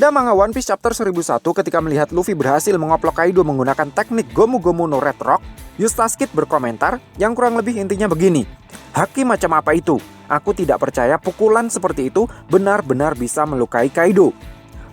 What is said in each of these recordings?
Pada manga One Piece chapter 1001, ketika melihat Luffy berhasil mengoplok Kaido menggunakan teknik Gomu Gomu no Red Rock, Eustass Kid berkomentar yang kurang lebih intinya begini. Haki macam apa itu? Aku tidak percaya pukulan seperti itu benar-benar bisa melukai Kaido.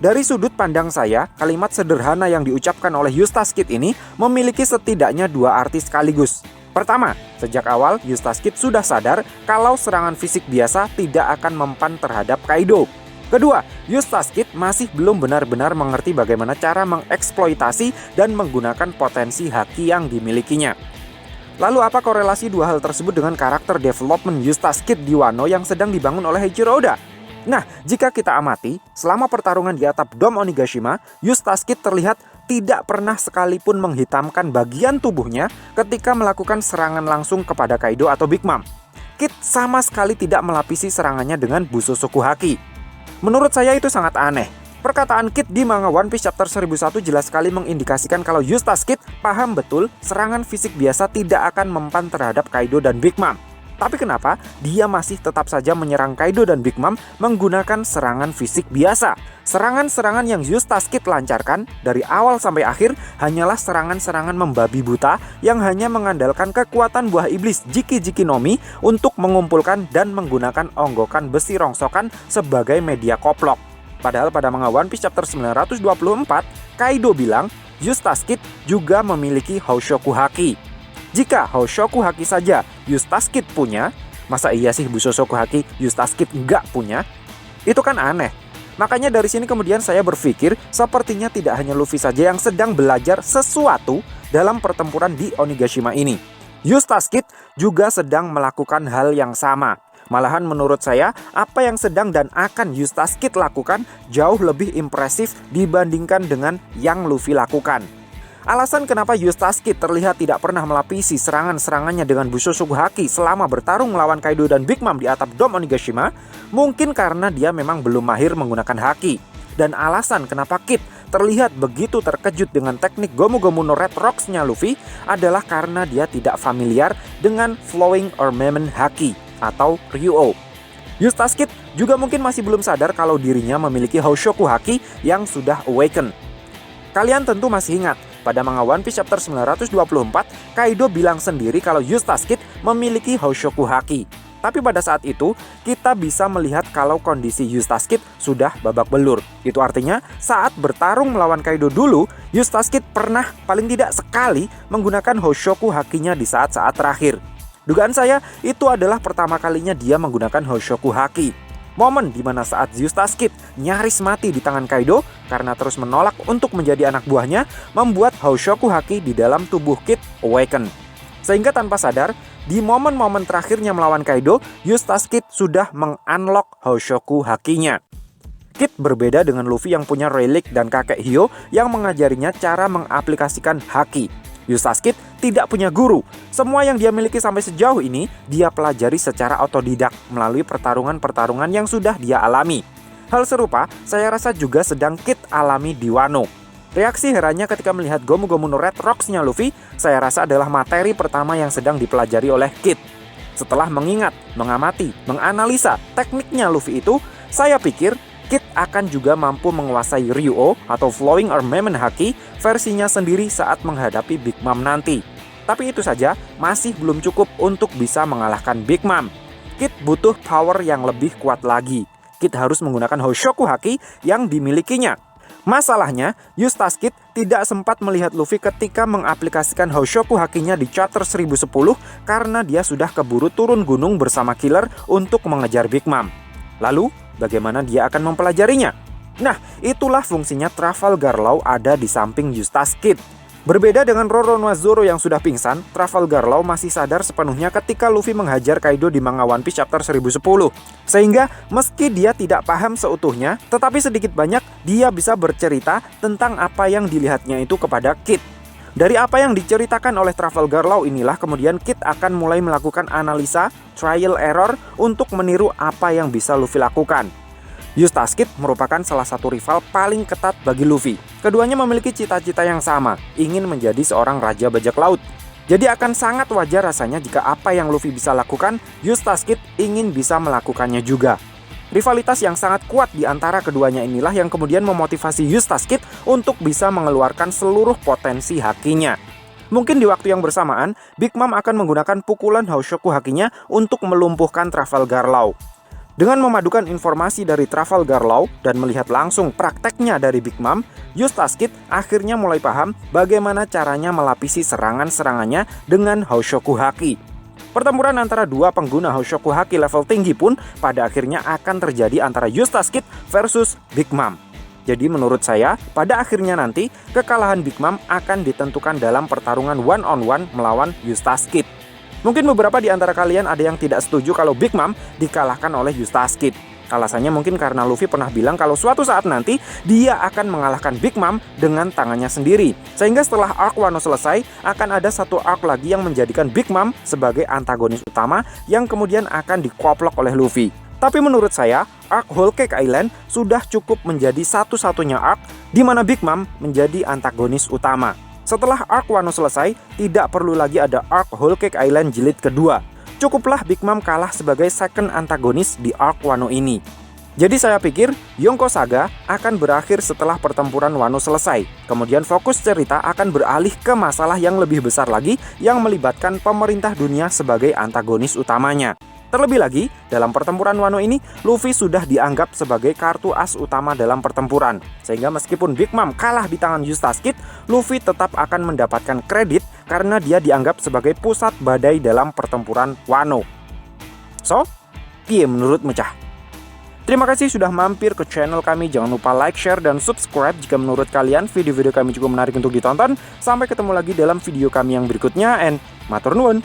Dari sudut pandang saya, kalimat sederhana yang diucapkan oleh Eustass Kid ini memiliki setidaknya dua arti sekaligus. Pertama, sejak awal Eustass Kid sudah sadar kalau serangan fisik biasa tidak akan mempan terhadap Kaido. Kedua, Eustass Kid masih belum benar-benar mengerti bagaimana cara mengeksploitasi dan menggunakan potensi haki yang dimilikinya. Lalu apa korelasi dua hal tersebut dengan karakter development Eustass Kid di Wano yang sedang dibangun oleh Eiichiro Oda? Nah, jika kita amati, selama pertarungan di atap Dom Onigashima, Eustass Kid terlihat tidak pernah sekalipun menghitamkan bagian tubuhnya ketika melakukan serangan langsung kepada Kaido atau Big Mom. Kid sama sekali tidak melapisi serangannya dengan Bushosoku Haki. Menurut saya itu sangat aneh. Perkataan Kid di manga One Piece chapter 1001 jelas sekali mengindikasikan kalau Eustass Kid paham betul serangan fisik biasa tidak akan mempan terhadap Kaido dan Big Mom. Tapi kenapa dia masih tetap saja menyerang Kaido dan Big Mom menggunakan serangan fisik biasa? Serangan-serangan yang Eustass Kid lancarkan dari awal sampai akhir hanyalah serangan-serangan membabi buta yang hanya mengandalkan kekuatan buah iblis Jiki-Jiki no Mi untuk mengumpulkan dan menggunakan onggokan besi rongsokan sebagai media koplok. Padahal pada manga One Piece chapter 924, Kaido bilang Eustass Kid juga memiliki Houshoku Haki. Jika Houshoku Haki saja Eustass Kid punya, masa iya sih Bushosoku Haki Eustass Kid nggak punya? Itu kan aneh. Makanya dari sini kemudian saya berpikir sepertinya tidak hanya Luffy saja yang sedang belajar sesuatu dalam pertempuran di Onigashima ini. Eustass Kid juga sedang melakukan hal yang sama. Malahan menurut saya, apa yang sedang dan akan Eustass Kid lakukan jauh lebih impresif dibandingkan dengan yang Luffy lakukan. Alasan kenapa Eustass Kid terlihat tidak pernah melapisi serangan-serangannya dengan Bushosoku Haki selama bertarung melawan Kaido dan Big Mom di atap Dom Onigashima, mungkin karena dia memang belum mahir menggunakan haki. Dan alasan kenapa Kid terlihat begitu terkejut dengan teknik Gomu Gomu no Red Rocks-nya Luffy adalah karena dia tidak familiar dengan Flowing Armament Haki atau Ryuo. Eustass Kid juga mungkin masih belum sadar kalau dirinya memiliki Houshoku Haki yang sudah awaken. Kalian tentu masih ingat, pada manga One Piece chapter 924, Kaido bilang sendiri kalau Eustass Kid memiliki Houshoku Haki. Tapi pada saat itu, kita bisa melihat kalau kondisi Eustass Kid sudah babak belur. Itu artinya, saat bertarung melawan Kaido dulu, Eustass Kid pernah paling tidak sekali menggunakan Houshoku Hakinya di saat-saat terakhir. Dugaan saya, itu adalah pertama kalinya dia menggunakan Houshoku Haki. Momen dimana saat Eustass Kid nyaris mati di tangan Kaido karena terus menolak untuk menjadi anak buahnya, membuat Houshoku Haki di dalam tubuh Kid awaken. Sehingga tanpa sadar, di momen-momen terakhirnya melawan Kaido, Eustass Kid sudah meng-unlock Houshoku Hakinya. Kid berbeda dengan Luffy yang punya relik dan kakek Hyo yang mengajarinya cara mengaplikasikan haki. Eustass Kid tidak punya guru. Semua yang dia miliki sampai sejauh ini dia pelajari secara otodidak melalui pertarungan-pertarungan yang sudah dia alami. Hal serupa saya rasa juga sedang Kid alami di Wano. Reaksi heranya ketika melihat Gomu Gomu no Red Rocks-nya Luffy saya rasa adalah materi pertama yang sedang dipelajari oleh Kid. Setelah mengingat, mengamati, menganalisa tekniknya Luffy itu, saya pikir Kid akan juga mampu menguasai Ryuo atau Flowing Armament Haki versinya sendiri saat menghadapi Big Mom nanti. Tapi itu saja masih belum cukup untuk bisa mengalahkan Big Mom. Kid butuh power yang lebih kuat lagi. Kid harus menggunakan Houshoku Haki yang dimilikinya. Masalahnya, Eustass Kid tidak sempat melihat Luffy ketika mengaplikasikan Houshoku Hakinya di chapter 1010 karena dia sudah keburu turun gunung bersama Killer untuk mengejar Big Mom. Lalu, bagaimana dia akan mempelajarinya? Nah, itulah fungsinya Trafalgar Law ada di samping Eustass Kid. Berbeda dengan Roronoa Zoro yang sudah pingsan, Trafalgar Law masih sadar sepenuhnya ketika Luffy menghajar Kaido di manga One Piece chapter 1010. Sehingga meski dia tidak paham seutuhnya, tetapi sedikit banyak dia bisa bercerita tentang apa yang dilihatnya itu kepada Kid. Dari apa yang diceritakan oleh Trafalgar Law inilah kemudian Kid akan mulai melakukan analisa, trial error untuk meniru apa yang bisa Luffy lakukan. Eustass Kid merupakan salah satu rival paling ketat bagi Luffy. Keduanya memiliki cita-cita yang sama, ingin menjadi seorang raja bajak laut. Jadi akan sangat wajar rasanya jika apa yang Luffy bisa lakukan, Eustass Kid ingin bisa melakukannya juga. Rivalitas yang sangat kuat di antara keduanya inilah yang kemudian memotivasi Eustace Kid untuk bisa mengeluarkan seluruh potensi hakinya. Mungkin di waktu yang bersamaan, Big Mom akan menggunakan pukulan Hoshoku hakinya untuk melumpuhkan Trafalgar Law. Dengan memadukan informasi dari Trafalgar Law dan melihat langsung prakteknya dari Big Mom, Eustace Kid akhirnya mulai paham bagaimana caranya melapisi serangan-serangannya dengan Hoshoku Haki. Pertempuran antara dua pengguna Hoshoku Haki level tinggi pun pada akhirnya akan terjadi antara Eustace Kid versus Big Mom. Jadi menurut saya, pada akhirnya nanti kekalahan Big Mom akan ditentukan dalam pertarungan one-on-one melawan Eustace Kid. Mungkin beberapa di antara kalian ada yang tidak setuju kalau Big Mom dikalahkan oleh Eustace Kid. Alasannya mungkin karena Luffy pernah bilang kalau suatu saat nanti dia akan mengalahkan Big Mom dengan tangannya sendiri. Sehingga setelah arc Wano selesai, akan ada satu arc lagi yang menjadikan Big Mom sebagai antagonis utama yang kemudian akan dikoplok oleh Luffy. Tapi menurut saya, arc Whole Cake Island sudah cukup menjadi satu-satunya arc di mana Big Mom menjadi antagonis utama. Setelah arc Wano selesai, tidak perlu lagi ada arc Whole Cake Island jilid kedua. Cukuplah Big Mom kalah sebagai second antagonis di arc Wano ini. Jadi saya pikir Yonko Saga akan berakhir setelah pertempuran Wano selesai. Kemudian fokus cerita akan beralih ke masalah yang lebih besar lagi yang melibatkan pemerintah dunia sebagai antagonis utamanya. Terlebih lagi, dalam pertempuran Wano ini, Luffy sudah dianggap sebagai kartu as utama dalam pertempuran. Sehingga meskipun Big Mom kalah di tangan Eustace Kid, Luffy tetap akan mendapatkan kredit karena dia dianggap sebagai pusat badai dalam pertempuran Wano. So, piye menurut mecah? Terima kasih sudah mampir ke channel kami. Jangan lupa like, share, dan subscribe jika menurut kalian video-video kami cukup menarik untuk ditonton. Sampai ketemu lagi dalam video kami yang berikutnya, and matur nuwun.